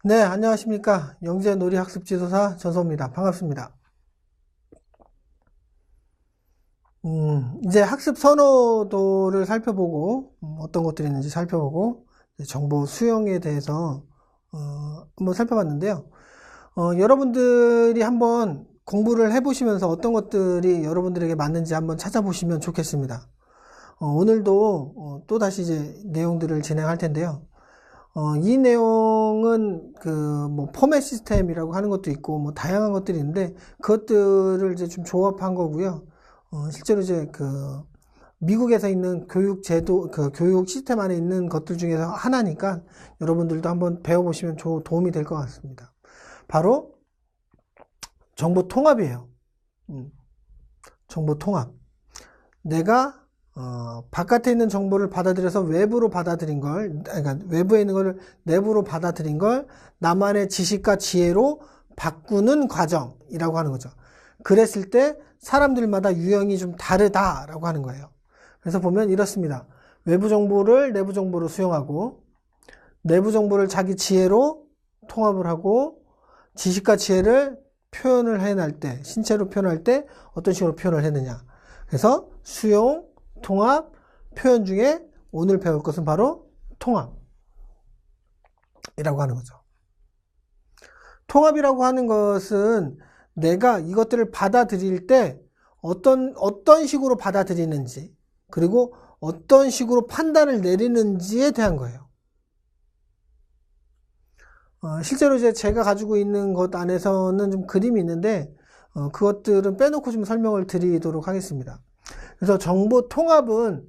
네, 안녕하십니까. 영재놀이학습지도사 전소입니다. 반갑습니다. 이제 학습 선호도를 살펴보고, 어떤 것들이 있는지 살펴보고, 정보 수용에 대해서, 한번 살펴봤는데요. 여러분들이 한번 공부를 해보시면서 어떤 것들이 여러분들에게 맞는지 한번 찾아보시면 좋겠습니다. 오늘도 또다시 이제 내용들을 진행할 텐데요. 이 내용은 뭐 포맷 시스템이라고 하는 것도 있고 뭐 다양한 것들이 있는데 그것들을 이제 좀 조합한 거고요. 실제로 이제 미국에서 있는 교육 제도, 교육 시스템 안에 있는 것들 중에서 하나니까 여러분들도 한번 배워보시면 도움이 될 것 같습니다. 바로 정보 통합이에요. 정보 통합. 내가 바깥에 있는 정보를 받아들여서 외부로 받아들인 걸, 그러니까 외부에 있는 걸 내부로 받아들인 걸 나만의 지식과 지혜로 바꾸는 과정이라고 하는 거죠. 그랬을 때 사람들마다 유형이 좀 다르다라고 하는 거예요. 그래서 보면 이렇습니다. 외부 정보를 내부 정보로 수용하고, 내부 정보를 자기 지혜로 통합을 하고, 지식과 지혜를 표현을 해낼 때, 신체로 표현할 때 어떤 식으로 표현을 했느냐. 그래서 수용, 통합, 표현 중에 오늘 배울 것은 바로 통합이라고 하는 거죠. 통합이라고 하는 것은 내가 이것들을 받아들일 때 어떤 식으로 받아들이는지, 그리고 어떤 식으로 판단을 내리는지에 대한 거예요. 실제로 이제 제가 가지고 있는 것 안에서는 좀 그림이 있는데, 그것들은 빼놓고 좀 설명을 드리도록 하겠습니다. 그래서 정보 통합은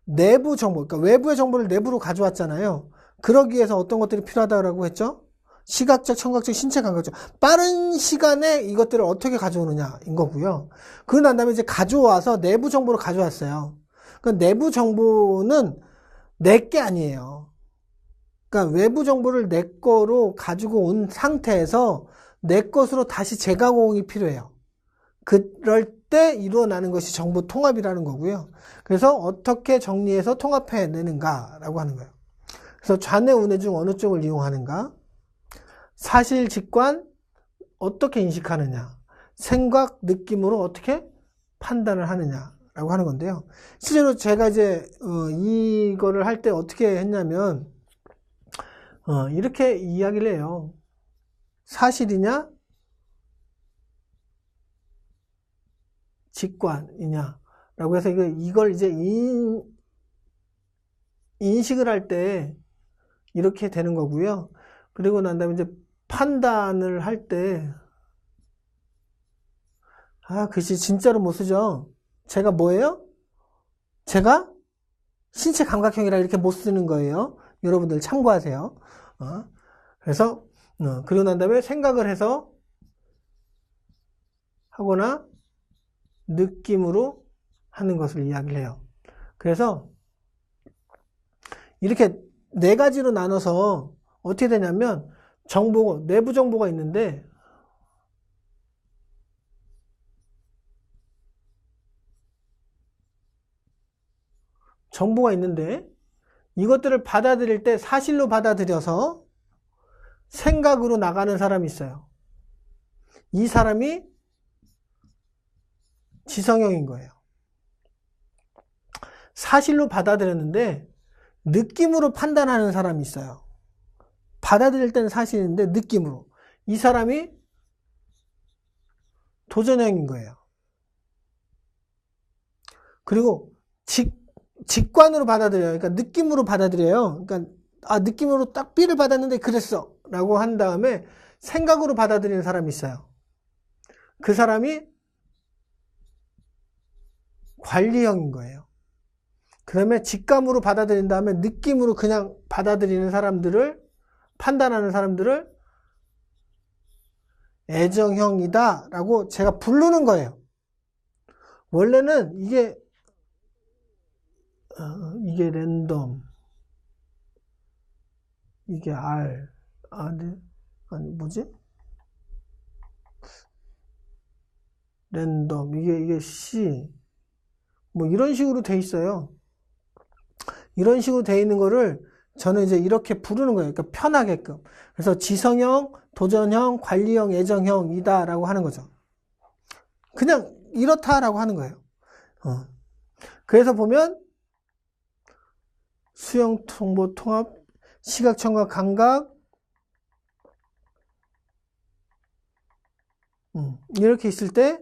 내부 정보, 그러니까 외부의 정보를 내부로 가져왔잖아요. 그러기 위해서 어떤 것들이 필요하다고 했죠? 시각적, 청각적, 신체 감각적. 빠른 시간에 이것들을 어떻게 가져오느냐인 거고요. 그러고 난 다음에 이제 가져와서 내부 정보를 가져왔어요. 그 내부 정보는 내 게 아니에요. 그러니까 외부 정보를 내 거로 가지고 온 상태에서 내 것으로 다시 재가공이 필요해요. 그럴 때 일어나는 것이 정보 통합이라는 거고요. 그래서 어떻게 정리해서 통합해내는가라고 하는 거예요. 그래서 좌뇌 우뇌 중 어느 쪽을 이용하는가, 사실 직관 어떻게 인식하느냐, 생각 느낌으로 어떻게 판단을 하느냐라고 하는 건데요. 실제로 제가 이제 이거를 할 때 어떻게 했냐면 이렇게 이야기를 해요. 사실이냐 직관이냐 라고 해서 이걸 이제 인식을 할 때 이렇게 되는 거고요. 그리고 난 다음에 이제 판단을 할 때 글씨 진짜로 못 쓰죠. 제가 뭐예요? 제가 신체 감각형이라 이렇게 못 쓰는 거예요. 여러분들 참고하세요. 그래서 그러고 난 다음에 생각을 해서 하거나 느낌으로 하는 것을 이야기를 해요. 그래서 이렇게 네 가지로 나눠서 어떻게 되냐면 내부 정보가 있는데 이것들을 받아들일 때 사실로 받아들여서 생각으로 나가는 사람이 있어요. 이 사람이 지성형인 거예요. 사실로 받아들였는데 느낌으로 판단하는 사람이 있어요. 받아들일 때는 사실인데 느낌으로. 이 사람이 도전형인 거예요. 그리고 직관으로 받아들여요. 그러니까 느낌으로 받아들여요. 그러니까 느낌으로 딱 B를 받았는데 그랬어 라고 한 다음에 생각으로 받아들이는 사람이 있어요. 그 사람이 관리형인 거예요. 그 다음에 직감으로 받아들인 다음에 느낌으로 그냥 받아들이는 사람들을, 판단하는 사람들을 애정형이다 라고 제가 부르는 거예요. 원래는 이게 랜덤, 이게 R, 뭐지? 랜덤, 이게 C, 뭐 이런 식으로 돼 있어요. 이런 식으로 돼 있는 거를 저는 이제 이렇게 부르는 거예요. 그러니까 편하게끔. 그래서 지성형, 도전형, 관리형, 애정형이다라고 하는 거죠. 그냥 이렇다라고 하는 거예요. 그래서 보면 수영, 정보, 통합, 시각, 청각, 감각 이렇게 있을 때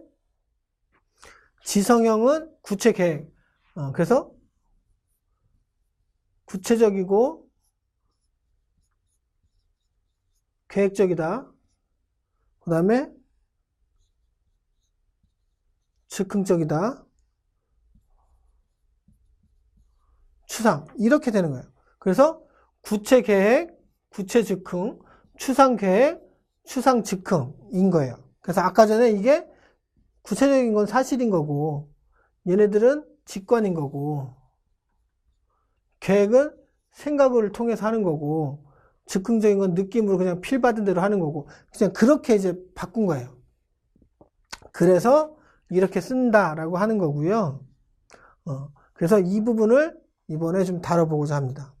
지성형은 구체 계획. 그래서 구체적이고 계획적이다. 그 다음에 즉흥적이다. 추상. 이렇게 되는 거예요. 그래서 구체 계획, 구체 즉흥, 추상 계획, 추상 즉흥인 거예요. 그래서 아까 전에 이게 구체적인 건 사실인 거고, 얘네들은 직관인 거고, 계획은 생각을 통해서 하는 거고, 즉흥적인 건 느낌으로 그냥 필 받은 대로 하는 거고, 그냥 그렇게 이제 바꾼 거예요. 그래서 이렇게 쓴다라고 하는 거고요. 그래서 이 부분을 이번에 좀 다뤄보고자 합니다.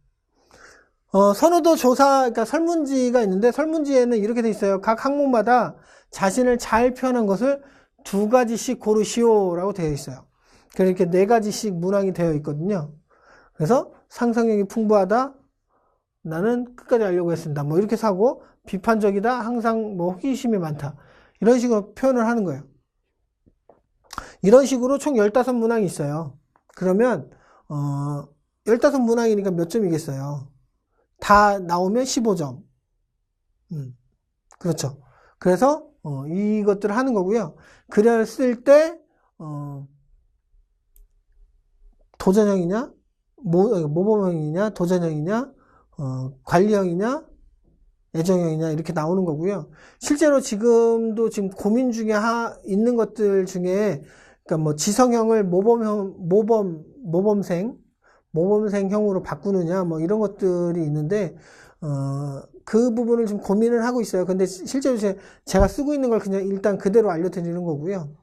선호도 조사, 그러니까 설문지가 있는데 설문지에는 이렇게 돼 있어요. 각 항목마다 자신을 잘 표현한 것을 2가지씩 고르시오라고 되어 있어요. 그래서 이렇게 4가지씩 문항이 되어 있거든요. 그래서 상상력이 풍부하다. 나는 끝까지 알려고 했습니다. 뭐 이렇게 사고, 비판적이다. 항상 뭐 호기심이 많다. 이런 식으로 표현을 하는 거예요. 이런 식으로 총 15문항이 있어요. 그러면 15문항이니까 몇 점이겠어요? 다 나오면 15점. 그렇죠. 그래서 이것들을 하는 거고요. 글을 쓸 때 도전형이냐, 모범형이냐, 도전형이냐, 관리형이냐, 애정형이냐 이렇게 나오는 거고요. 실제로 지금도 지금 고민 중에 있는 것들 중에 그러니까 뭐 지성형을 모범생형으로 바꾸느냐 뭐 이런 것들이 있는데 그 부분을 좀 고민을 하고 있어요. 근데 실제로 제가 쓰고 있는 걸 그냥 일단 그대로 알려드리는 거고요.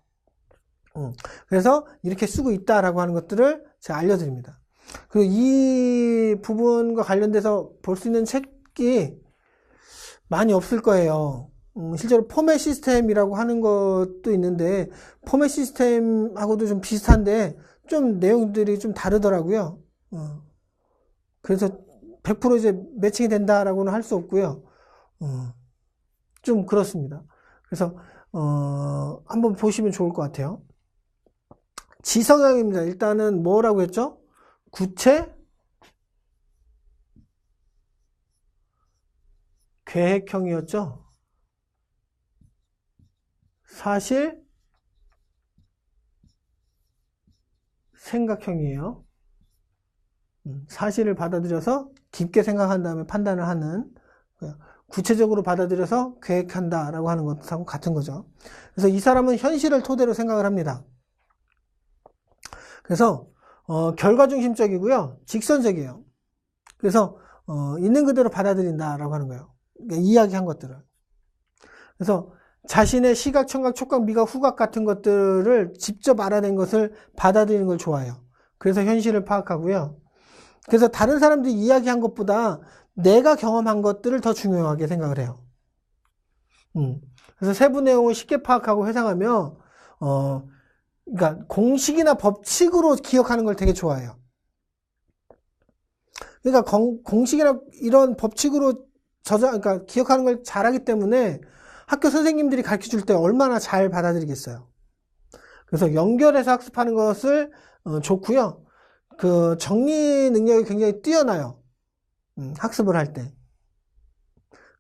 그래서 이렇게 쓰고 있다라고 하는 것들을 제가 알려드립니다. 그리고 이 부분과 관련돼서 볼 수 있는 책이 많이 없을 거예요. 실제로 포맷 시스템이라고 하는 것도 있는데 포맷 시스템하고도 좀 비슷한데 좀 내용들이 좀 다르더라고요. 그래서 100% 이제 매칭이 된다라고는 할 수 없고요. 좀 그렇습니다. 그래서 한번 보시면 좋을 것 같아요. 지성형입니다. 일단은 뭐라고 했죠? 구체, 계획형이었죠. 사실, 생각형이에요. 사실을 받아들여서 깊게 생각한 다음에 판단을 하는, 구체적으로 받아들여서 계획한다라고 하는 것하고 같은 거죠. 그래서 이 사람은 현실을 토대로 생각을 합니다. 그래서 결과 중심적이고요. 직선적이에요. 그래서 있는 그대로 받아들인다라고 하는 거예요. 그러니까 이야기한 것들을. 그래서 자신의 시각, 청각, 촉각, 미각, 후각 같은 것들을 직접 알아낸 것을 받아들이는 걸 좋아해요. 그래서 현실을 파악하고요. 그래서 다른 사람들이 이야기한 것보다 내가 경험한 것들을 더 중요하게 생각을 해요. 그래서 세부 내용을 쉽게 파악하고 회상하며 그러니까 공식이나 법칙으로 기억하는 걸 되게 좋아해요. 그러니까 공식이나 이런 법칙으로 그러니까 기억하는 걸 잘하기 때문에 학교 선생님들이 가르쳐 줄 때 얼마나 잘 받아들이겠어요. 그래서 연결해서 학습하는 것을 좋고요. 그 정리 능력이 굉장히 뛰어나요. 학습을 할 때.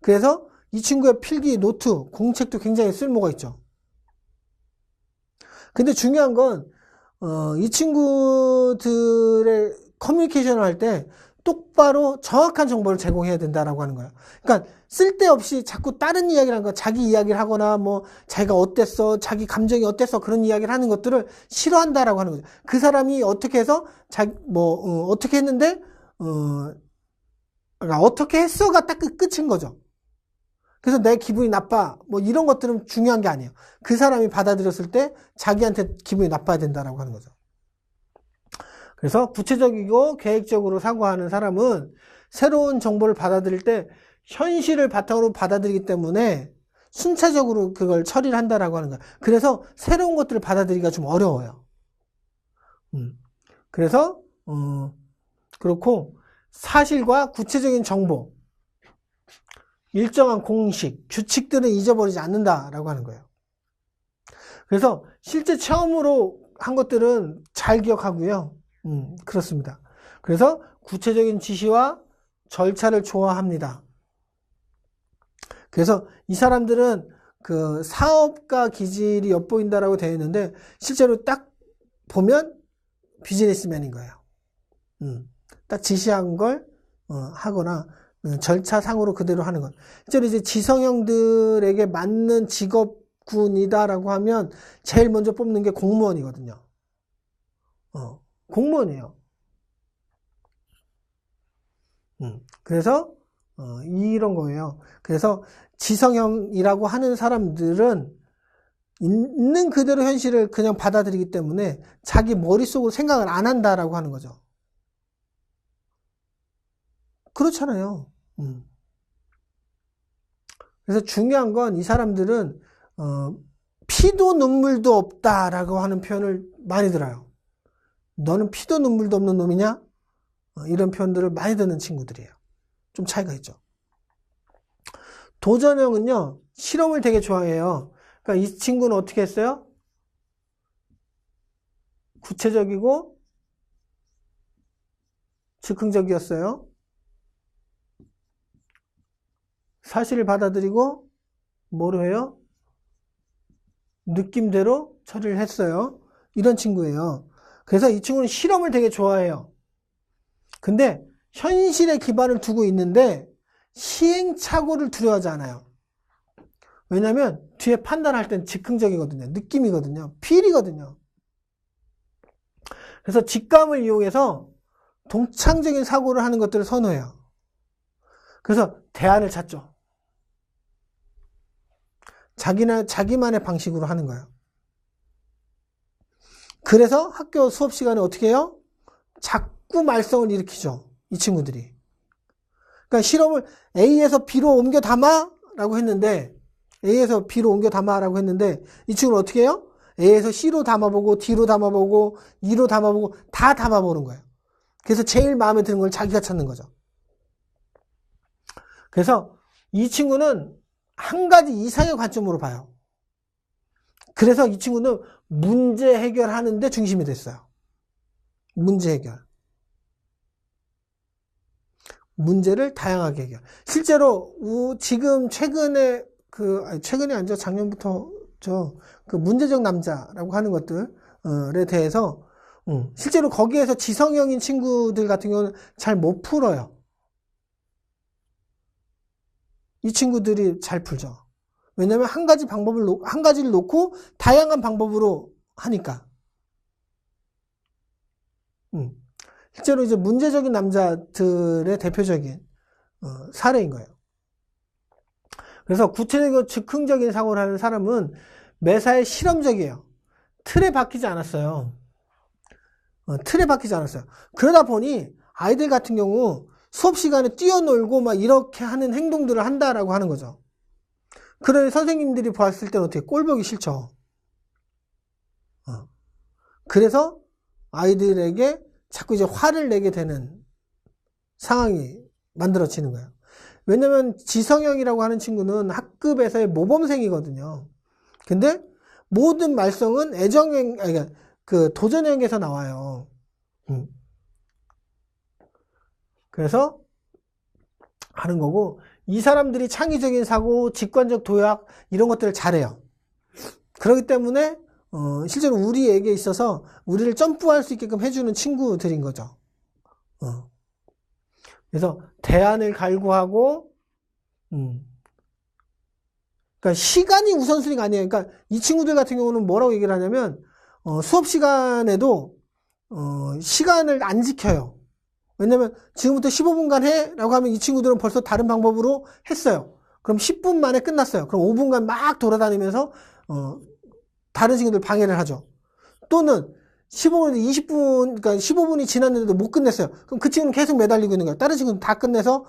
그래서 이 친구의 필기, 노트, 공책도 굉장히 쓸모가 있죠. 근데 중요한 건 이 친구들의 커뮤니케이션을 할 때 똑바로 정확한 정보를 제공해야 된다라고 하는 거예요. 그러니까 쓸데없이 자꾸 다른 이야기를 하는 거, 자기 이야기를 하거나 뭐 자기가 어땠어, 자기 감정이 어땠어 그런 이야기를 하는 것들을 싫어한다라고 하는 거죠. 그 사람이 어떻게 해서 어떻게 했는데 그러니까 어떻게 했어가 딱 끝인 거죠. 그래서 내 기분이 나빠 뭐 이런 것들은 중요한 게 아니에요. 그 사람이 받아들였을 때 자기한테 기분이 나빠야 된다라고 하는 거죠. 그래서 구체적이고 계획적으로 사고하는 사람은 새로운 정보를 받아들일 때 현실을 바탕으로 받아들이기 때문에 순차적으로 그걸 처리를 한다라고 하는 거야. 그래서 새로운 것들을 받아들이기가 좀 어려워요. 그래서 그렇고 사실과 구체적인 정보, 일정한 공식, 규칙들은 잊어버리지 않는다라고 하는 거예요. 그래서 실제 체험으로 한 것들은 잘 기억하고요. 그렇습니다. 그래서 구체적인 지시와 절차를 좋아합니다. 그래서 이 사람들은 그 사업가 기질이 엿보인다라고 되어 있는데 실제로 딱 보면 비즈니스맨인 거예요. 딱 지시한 걸 하거나 절차상으로 그대로 하는 것. 실제로 이제 지성형들에게 맞는 직업군이다라고 하면 제일 먼저 뽑는 게 공무원이거든요. 공무원이에요. 그래서 이런 거예요. 그래서 지성형이라고 하는 사람들은 있는 그대로 현실을 그냥 받아들이기 때문에 자기 머릿속으로 생각을 안 한다라고 하는 거죠. 그렇잖아요. 그래서 중요한 건 이 사람들은 피도 눈물도 없다라고 하는 표현을 많이 들어요. 너는 피도 눈물도 없는 놈이냐? 이런 표현들을 많이 듣는 친구들이에요. 좀 차이가 있죠. 도전형은요, 실험을 되게 좋아해요. 그러니까 이 친구는 어떻게 했어요? 구체적이고 즉흥적이었어요. 사실을 받아들이고 뭐로 해요? 느낌대로 처리를 했어요. 이런 친구예요. 그래서 이 친구는 실험을 되게 좋아해요. 근데 현실에 기반을 두고 있는데 시행착오를 두려워하지 않아요. 왜냐하면 뒤에 판단할 땐 즉흥적이거든요. 느낌이거든요. 필이거든요. 그래서 직감을 이용해서 동창적인 사고를 하는 것들을 선호해요. 그래서 대안을 찾죠. 자기만의 방식으로 하는 거예요. 그래서 학교 수업 시간에 어떻게 해요? 자꾸 말썽을 일으키죠. 이 친구들이. 그러니까 실험을 A에서 B로 옮겨 담아라고 했는데 A에서 B로 옮겨 담아라고 했는데 이 친구는 어떻게 해요? A에서 C로 담아보고 D로 담아보고 E로 담아보고 다 담아보는 거예요. 그래서 제일 마음에 드는 걸 자기가 찾는 거죠. 그래서 이 친구는 한 가지 이상의 관점으로 봐요. 그래서 이 친구는 문제 해결하는 데 중심이 됐어요. 문제 해결. 문제를 다양하게 해결. 실제로 지금 최근에 최근이 아니죠. 작년부터 그 문제적 남자라고 하는 것들에 대해서 실제로 거기에서 지성형인 친구들 같은 경우는 잘 못 풀어요. 이 친구들이 잘 풀죠. 왜냐하면 한 가지를 놓고 다양한 방법으로 하니까. 실제로 이제 문제적인 남자들의 대표적인 사례인 거예요. 그래서 구체적이고 즉흥적인 사고를 하는 사람은 매사에 실험적이에요. 틀에 박히지 않았어요. 틀에 박히지 않았어요. 그러다 보니 아이들 같은 경우 수업 시간에 뛰어놀고 막 이렇게 하는 행동들을 한다라고 하는 거죠. 그러니 선생님들이 봤을 때는 어떻게 꼴보기 싫죠. 그래서 아이들에게 자꾸 이제 화를 내게 되는 상황이 만들어지는 거예요. 왜냐면 지성형이라고 하는 친구는 학급에서의 모범생이거든요. 근데 모든 말썽은 그 도전형에서 나와요. 그래서 하는 거고, 이 사람들이 창의적인 사고, 직관적 도약 이런 것들을 잘해요. 그렇기 때문에 실제로 우리에게 있어서 우리를 점프할 수 있게끔 해주는 친구들인 거죠. 그래서 대안을 갈구하고, 그러니까 시간이 우선순위가 아니에요. 그러니까 이 친구들 같은 경우는 뭐라고 얘기를 하냐면 수업 시간에도 시간을 안 지켜요. 왜냐면 지금부터 15분간 해 라고 하면 이 친구들은 벌써 다른 방법으로 했어요. 그럼 10분 만에 끝났어요. 그럼 5분간 막 돌아다니면서 다른 친구들 방해를 하죠. 또는 15분, 20분, 그러니까 15분이 지났는데도 못 끝냈어요. 그럼 그 친구는 계속 매달리고 있는 거예요. 다른 친구는 다 끝내서,